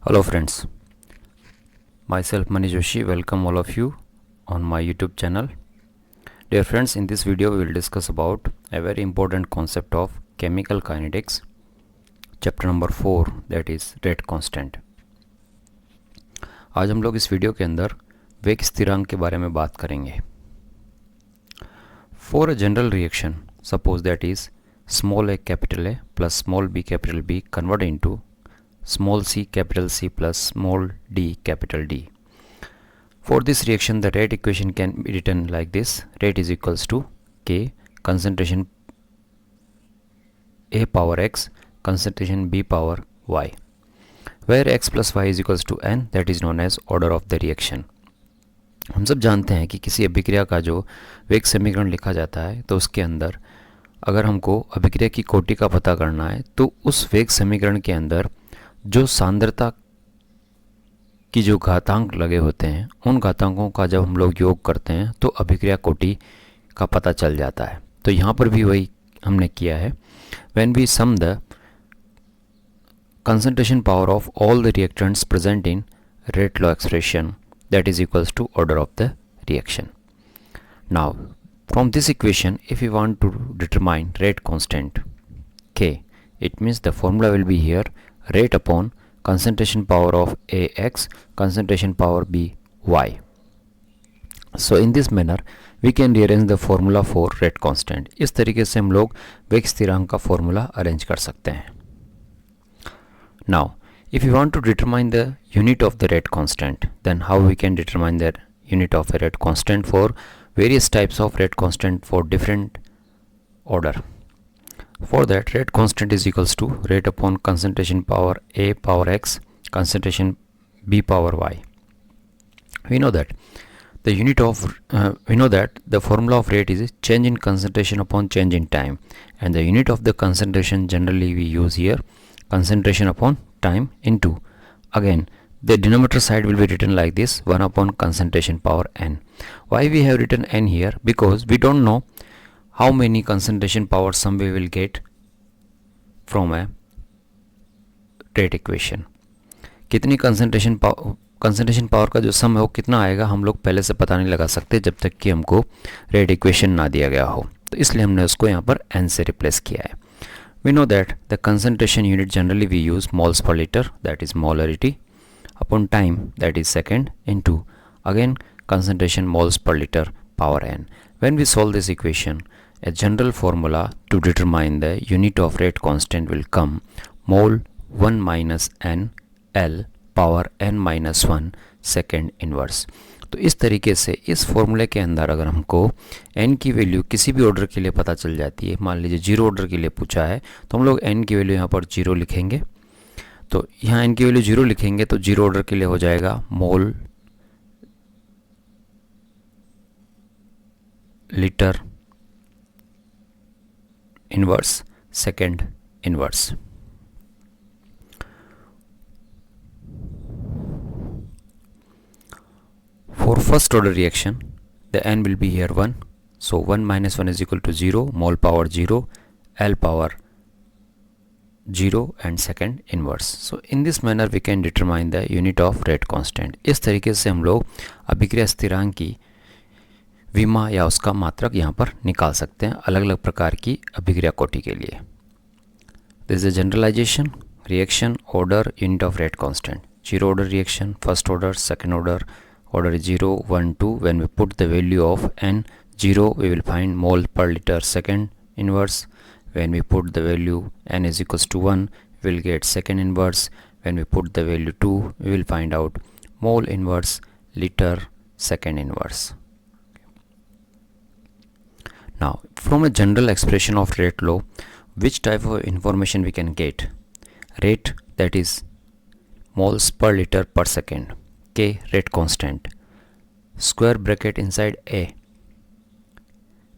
Hello friends, myself Manish Joshi, welcome all of you on my YouTube channel. Dear friends, in this video we will discuss about a very important concept of chemical kinetics, chapter number 4, that is rate constant. आज हम लोग इस video के अंदर वेग स्थिरांक के बारे में बात करेंगे. For a general reaction, suppose that is small a capital A plus small b capital B converted into small c capital C plus small d capital D. For this reaction, the rate equation can be written like this. Rate is equals to K concentration A power x concentration B power y, where x plus y is equals to n, that is known as order of the reaction. हम सब जानते हैं कि किसी अभिक्रिया का जो वेग समीकरण लिखा जाता है तो उसके अंदर अगर हमको अभिक्रिया की कोटि का पता करना है तो उस वेग समीकरण के अंदर जो सांद्रता की जो घातांक लगे होते हैं उन घातांकों का जब हम लोग योग करते हैं तो अभिक्रिया कोटि का पता चल जाता है. तो यहाँ पर भी वही हमने किया है. When we sum the concentration power of all the reactants present in rate law expression, that is equals to order of the reaction. Now from this equation, if we want to determine rate constant K, it means the formula will be here rate upon concentration power of Ax concentration power B y. So in this manner we can rearrange the formula for rate constant. इस तरीके से हम लोग वेग स्थिरांक का formula arrange कर सकते हैं. Now if you want to determine the unit of the rate constant, then how we can determine the unit of a rate constant for various types of rate constant for different order. For that, rate constant is equals to rate upon concentration power A power x concentration B power y. We know that the formula of rate is change in concentration upon change in time, and the unit of the concentration generally we use here concentration upon time into, again the denominator side will be written like this, 1 upon concentration power n. Why we have written n here? Because we don't know how many concentration power sum we will get from a rate equation. कितनी concentration power का जो सम है वो कितना आएगा हम लोग पहले से पता नहीं लगा सकते जब तक कि हमको रेट इक्वेशन ना दिया गया हो. तो इसलिए हमने उसको यहाँ पर n से रिप्लेस किया है. We know that the concentration unit generally we use moles per liter, that is molarity, upon time, that is second, into again concentration moles per liter power n. When we solve this equation, a general formula to determine the unit of rate constant will come mole 1 minus n L power n minus 1 second inverse. तो इस तरीके से इस फॉर्मूले के अंदर अगर हमको n की वैल्यू किसी भी ऑर्डर के लिए पता चल जाती है, मान लीजिए जीरो ऑर्डर के लिए पूछा है तो हम लोग n की वैल्यू यहाँ पर जीरो लिखेंगे. तो यहाँ n की वैल्यू जीरो लिखेंगे तो जीरो ऑर्डर के लिए हो जाएगा mole litre inverse second inverse. For first order reaction, the n will be here 1. So 1 minus 1 is equal to 0, mole power 0, L power 0 and second inverse. So in this manner we can determine the unit of rate constant. इस तरीके से हम लोग अभिक्रिया स्थिरांक की विमा या उसका मात्रक यहाँ पर निकाल सकते हैं अलग अलग प्रकार की अभिक्रिया कोटि के लिए. This is a generalization, reaction, order, unit of rate constant. Zero order reaction, first order, second order. Order is 0, 1, 2. When we put the value of n 0, we will find mole per liter second inverse. When we put the value n is equals to 1, we will get second inverse. When we put the value 2, we will find out mole inverse liter second inverse. Now from a general expression of rate law, which type of information we can get? Rate, that is moles per liter per second. K, rate constant, square bracket inside A,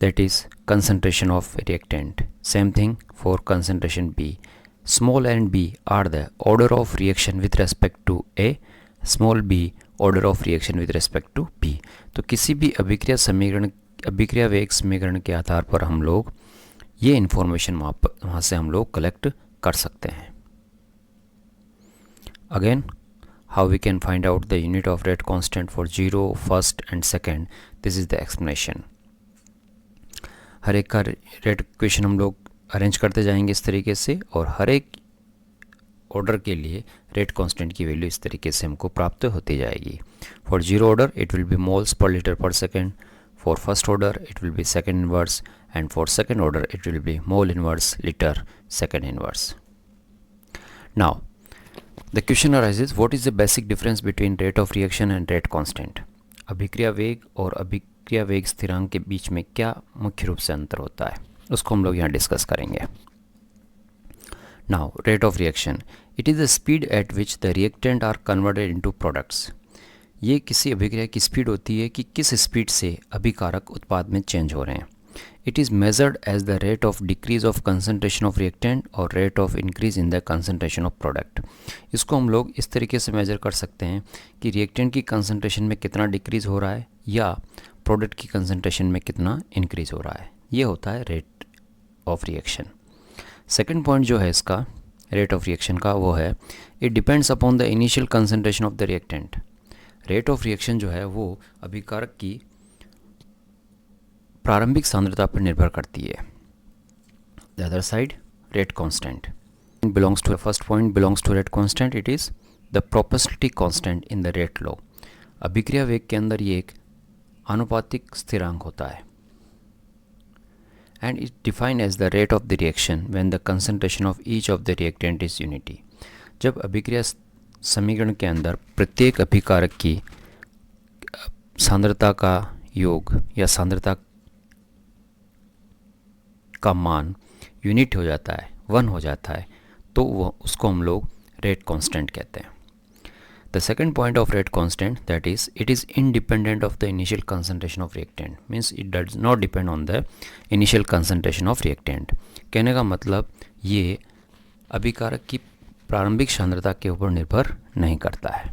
that is concentration of reactant. Same thing for concentration B. Small and b are the order of reaction with respect to A, small b order of reaction with respect to B. तो किसी भी अभिक्रिया वेग समीकरण के आधार पर हम लोग ये इंफॉर्मेशन वहाँ से हम लोग कलेक्ट कर सकते हैं. Again how we can find out the unit of rate constant for 0, first and second. This is the explanation. हर एक का रेट इक्वेशन हम लोग अरेंज करते जाएंगे इस तरीके से, और हर एक ऑर्डर के लिए रेट कांस्टेंट की वैल्यू इस तरीके से हमको प्राप्त होती जाएगी. For 0 order it will be moles per litre per second, for first order it will be second inverse, and for second order it will be mole inverse liter second inverse. Now the question arises, what is the basic difference between rate of reaction and rate constant? अभिक्रिया वेग और अभिक्रिया वेग स्थिरांक के बीच में क्या मुख्य रूप से अंतर होता है, उसको हम लोग यहाँ डिस्कस करेंगे. Now rate of reaction, it is the speed at which the reactant are converted into products. ये किसी अभिक्रिया की स्पीड होती है कि किस स्पीड से अभिकारक उत्पाद में चेंज हो रहे हैं. It is measured as the rate of decrease of concentration of reactant और rate of increase in the concentration of product. इसको हम लोग इस तरीके से मेज़र कर सकते हैं कि रिएक्टेंट की कंसंट्रेशन में कितना डिक्रीज़ हो रहा है या प्रोडक्ट की कंसंट्रेशन में कितना इंक्रीज़ हो रहा है. ये होता है rate of reaction. Second point जो है इसका रेट ऑफ रिएक्शन का वो है, it depends upon the initial concentration of the reactant. Rate of reaction जो है वो अभिकारक की प्रारंभिक सांद्रता पर निर्भर करती है. The other side rate constant belongs to, first point belongs to rate constant. It is the proportionality constant in the rate law. अभिक्रिया वेग के अंदर ये एक आनुपातिक स्थिरांक होता है. And it defined as the rate of the reaction when the concentration of each of the reactant is unity. जब अभिक्रिया समीकरण के अंदर प्रत्येक अभिकारक की सांद्रता का योग या सांद्रता का मान यूनिट हो जाता है, 1 हो जाता है, तो वो उसको हम लोग रेट कांस्टेंट कहते हैं. The second point of rate constant, that is it is independent of the initial concentration of reactant. Means it does not depend on the initial concentration of reactant. कहने का मतलब ये अभिकारक की प्रारंभिक सांद्रता के ऊपर निर्भर नहीं करता है.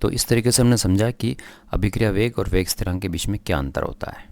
तो इस तरीके से हमने समझा कि अभिक्रिया वेग और वेग स्थिरांक के बीच में क्या अंतर होता है.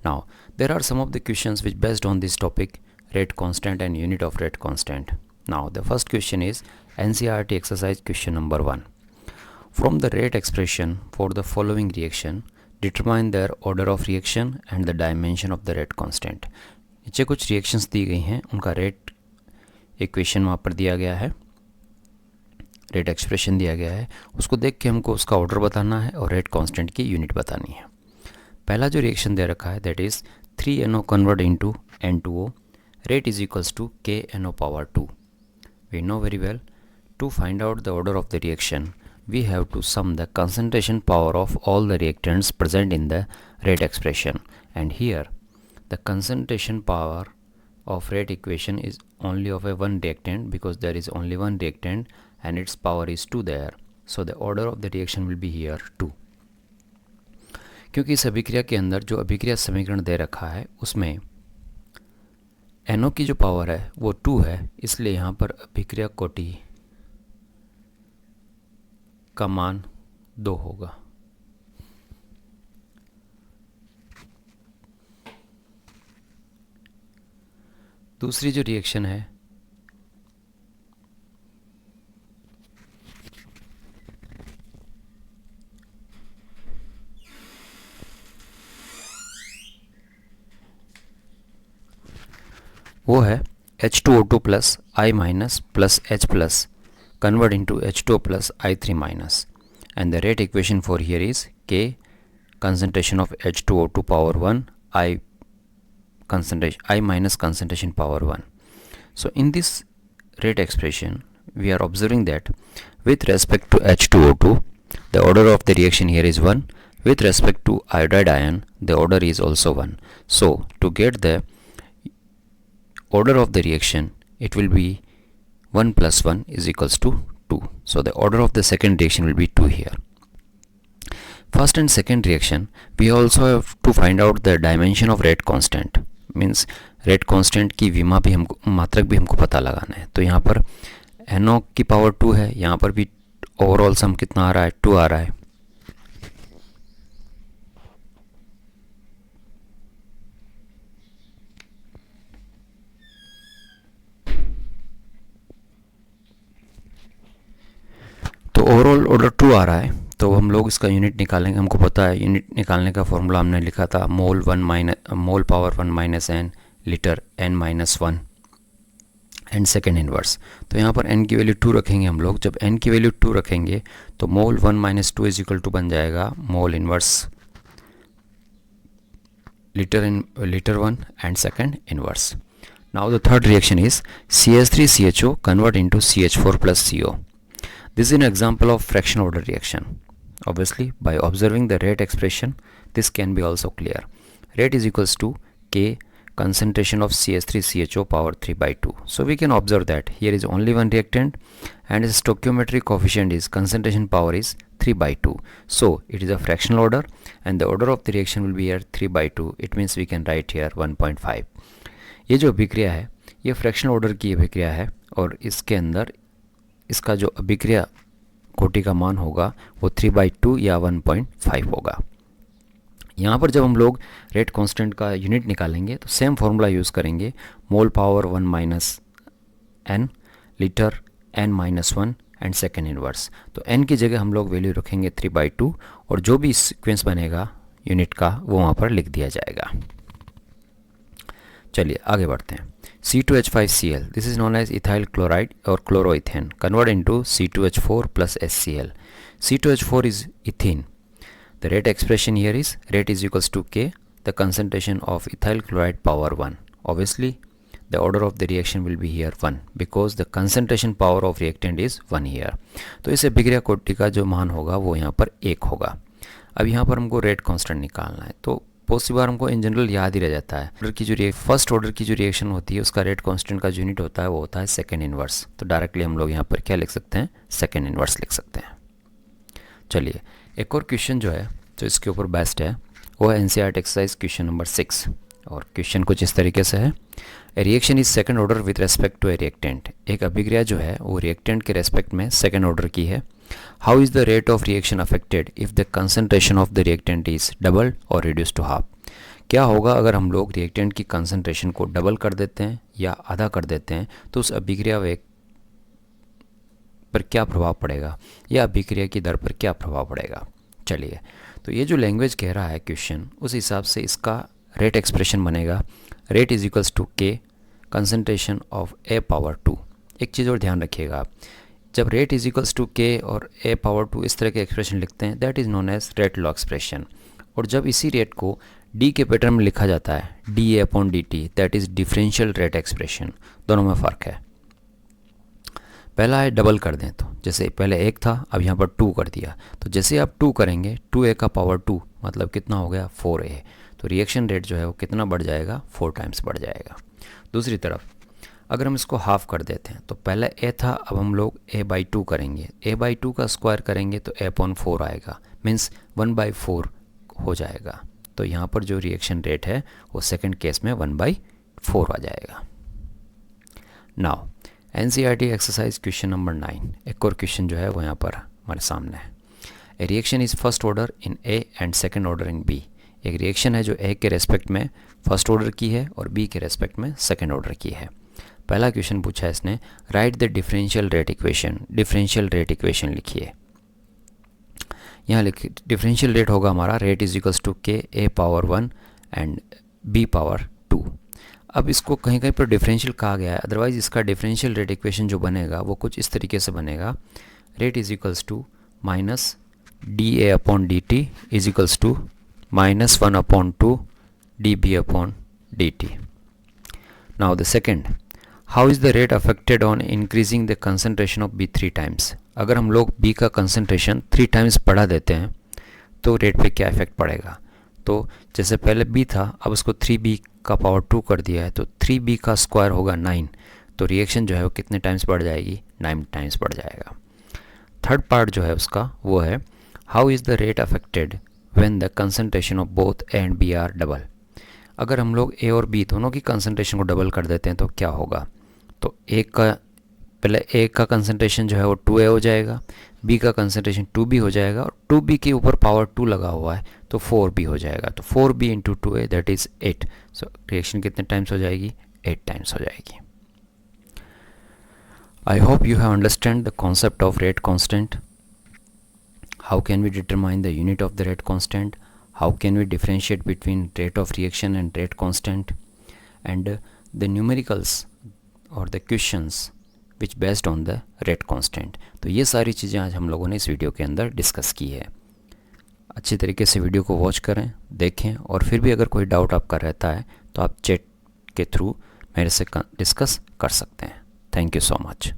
Now, there are some of the questions which based on this topic, rate constant and unit of rate constant. Now, the first question is NCERT exercise question number 1. From the rate expression for the following reaction, determine their order of reaction and the dimension of the rate constant. नीचे कुछ reactions दी गई हैं, उनका rate equation वहाँ पर दिया गया है, rate expression दिया गया है, उसको देख के हमको उसका order बताना है और rate constant की unit बतानी है. पहला जो रिएक्शन दे रखा है that is 3NO convert into N2O, rate is equals to KNO power 2. We know very well to find out the order of the reaction we have to sum the concentration power of all the reactants present in the rate expression. And here the concentration power of rate equation is only of a one reactant because there is only one reactant and its power is 2 there. So the order of the reaction will be here 2. क्योंकि इस अभिक्रिया के अंदर जो अभिक्रिया समीकरण दे रखा है उसमें NO की जो पावर है वो 2 है, इसलिए यहाँ पर अभिक्रिया कोटि का मान 2 होगा. दूसरी जो रिएक्शन है वो है H2O2 plus I minus plus H plus convert into H2O plus I3 minus, and the rate equation for here is K concentration of H2O2 power 1 I minus concentration power 1. So in this rate expression we are observing that with respect to H2O2 the order of the reaction here is 1, with respect to iodide ion the order is also 1. So to get the order of the reaction it will be 1 plus 1 is equals to 2. So the order of the second reaction will be 2 here. First and second reaction we also have to find out the dimension of rate constant, means rate constant की विमा भी हमको मात्रक भी हमको पता लगाना है. तो यहाँ पर NO की पावर 2 है, यहाँ पर भी ओवरऑल सम कितना आ रहा है 2 आ रहा है. ऑर्डर 2 आ रहा है तो हम लोग इसका यूनिट निकालेंगे। हमको पता है यूनिट निकालने का फॉर्मूला हमने लिखा था mole power 1 minus n litre n minus 1 and second inverse. तो यहाँ पर n की वैल्यू 2 रखेंगे हम लोग। जब n की वैल्यू 2 रखेंगे तो मोल 1 माइनस 2 इज इक्वल टू बन जाएगा mole inverse liter 1 and second inverse. Now the third reaction is CH3CHO convert into CH4 plus CO. This is an example of fraction order reaction. Obviously by observing the rate expression this can be also clear. Rate is equals to K concentration of CH3CHO power 3 by 2. So we can observe that here is only one reactant and its stoichiometric coefficient is concentration power is 3 by 2. So it is a fractional order and the order of the reaction will be here 3 by 2. It means we can write here 1.5. ये जो अभिक्रिया है ये fractional order की अभिक्रिया है और इसके अंदर इसका जो अभिक्रिया कोटि का मान होगा वो 3 by 2 या 1.5 होगा। यहाँ पर जब हम लोग रेट कांस्टेंट का यूनिट निकालेंगे तो सेम फार्मूला यूज़ करेंगे mole power 1 minus n litre n minus 1 and second inverse. तो n की जगह हम लोग वैल्यू रखेंगे 3 by 2 और जो भी सीक्वेंस बनेगा यूनिट का वो वहाँ पर लिख दिया जाएगा। चलिए आगे बढ़ते हैं। C2H5Cl this is known as ethyl chloride और chloroethane convert into C2H4 plus HCl. C2H4 is ethene. The rate expression here is rate is equals to K the concentration of ethyl chloride power 1. Obviously the order of the reaction will be here 1 because the concentration power of reactant is 1 here. तो इस अभिक्रिया कोटि का जो मान होगा वो यहाँ पर 1 होगा। अब यहाँ पर हमको रेट कांस्टेंट निकालना है तो बहुत सी बार हमको इन जनरल याद ही रह जाता है ऑर्डर की जो फर्स्ट ऑर्डर की जो रिएक्शन होती है उसका रेट कांस्टेंट का जो यूनिट होता है वो होता है सेकेंड इनवर्स। तो डायरेक्टली हम लोग यहाँ पर क्या लिख सकते हैं सेकेंड इनवर्स लिख सकते हैं। चलिए एक और क्वेश्चन जो है जो इसके ऊपर बेस्ट है वो है NCERT एक्सरसाइज क्वेश्चन नंबर 6 और क्वेश्चन कुछ इस तरीके से है। A reaction is second order with respect to a reactant. एक अभिक्रिया जो है वो रिएक्टेंट के रेस्पेक्ट में सेकंड ऑर्डर की है। How is the rate of reaction affected if the concentration of the reactant is double और रिड्यूस टू हाफ। क्या होगा अगर हम लोग रिएक्टेंट की कंसंट्रेशन को डबल कर देते हैं या आधा कर देते हैं तो उस अभिक्रिया वेग पर क्या प्रभाव पड़ेगा या अभिक्रिया की दर पर क्या प्रभाव पड़ेगा। चलिए तो ये जो लैंग्वेज कह रहा है क्वेश्चन उस हिसाब से इसका रेट एक्सप्रेशन बनेगा रेट इज इक्वल्स टू के कंसंट्रेशन ऑफ ए पावर 2। एक चीज़ और ध्यान रखिएगा आप जब रेट इज इक्वल्स टू के और ए पावर 2 इस तरह के एक्सप्रेशन लिखते हैं that is known as rate law expression. और जब इसी रेट को डी के पैटर्न में लिखा जाता है D A upon D T that is differential rate expression. दोनों में फ़र्क है। पहला है डबल कर दें तो जैसे पहले 1 था अब यहाँ पर 2 कर दिया तो जैसे आप 2 करेंगे 2a का पावर 2 मतलब कितना हो गया 4a। तो रिएक्शन रेट जो है वो कितना बढ़ जाएगा 4 टाइम्स बढ़ जाएगा। दूसरी तरफ अगर हम इसको हाफ कर देते हैं तो पहले a था अब हम लोग a/2 करेंगे। a/2 का स्क्वायर करेंगे तो a/4 आएगा मीन्स 1/4 हो जाएगा। तो यहाँ पर जो रिएक्शन रेट है वो सेकेंड केस में 1/4 आ जाएगा। Now NCERT exercise question number 9 एक और क्वेश्चन जो है वो यहाँ पर हमारे सामने है। A reaction is first order in A and second order in B। एक रिएक्शन है जो A के रेस्पेक्ट में फर्स्ट ऑर्डर की है और B के रेस्पेक्ट में सेकंड ऑर्डर की है। पहला क्वेश्चन पूछा है इसने right the differential rate equation. Differential rate equation लिखिए। यहाँ लिखिए डिफरेंशियल रेट होगा हमारा रेट इज इक्वल्स टू के A power 1 and B power 2। अब इसको कहीं कहीं पर डिफरेंशियल कहा गया है अदरवाइज इसका डिफरेंशियल रेट इक्वेशन जो बनेगा वो कुछ इस तरीके से बनेगा rate is equals to minus D A upon D T is equals to minus 1/2 D B upon D T. Now the second how is the rate affected on increasing the concentration of B 3 times. अगर हम लोग B का concentration 3 times बढ़ा देते हैं तो rate पे क्या इफेक्ट पड़ेगा। तो जैसे पहले बी था अब उसको 3b का पावर 2 कर दिया है तो 3b का स्क्वायर होगा 9। तो रिएक्शन जो है वो कितने टाइम्स बढ़ जाएगी 9 टाइम्स बढ़ जाएगा। थर्ड पार्ट जो है उसका वो है how is the rate affected when the concentration of both A and B are double. अगर हम लोग ए और बी दोनों की कंसंट्रेशन को डबल कर देते हैं तो क्या होगा। तो पहले ए का कंसंट्रेशन जो है वो 2a हो जाएगा बी का कंसंट्रेशन 2b हो जाएगा और 2b के ऊपर पावर 2 लगा हुआ है तो 4b हो जाएगा। तो 4b into 2a that is 8। So reaction कितने टाइम्स हो जाएगी 8 टाइम्स हो जाएगी। I hope you have understand the concept of rate constant. how can we determine the unit of the rate constant, how can we differentiate between rate of reaction and rate constant, and the numericals और the questions which based on the rate constant. तो ये सारी चीज़ें आज हम लोगों ने इस वीडियो के अंदर डिस्कस की है। अच्छी तरीके से वीडियो को वॉच करें, देखें, और फिर भी अगर कोई डाउट आपका रहता है तो आप चैट के थ्रू मेरे से डिस्कस कर सकते हैं। Thank you so much.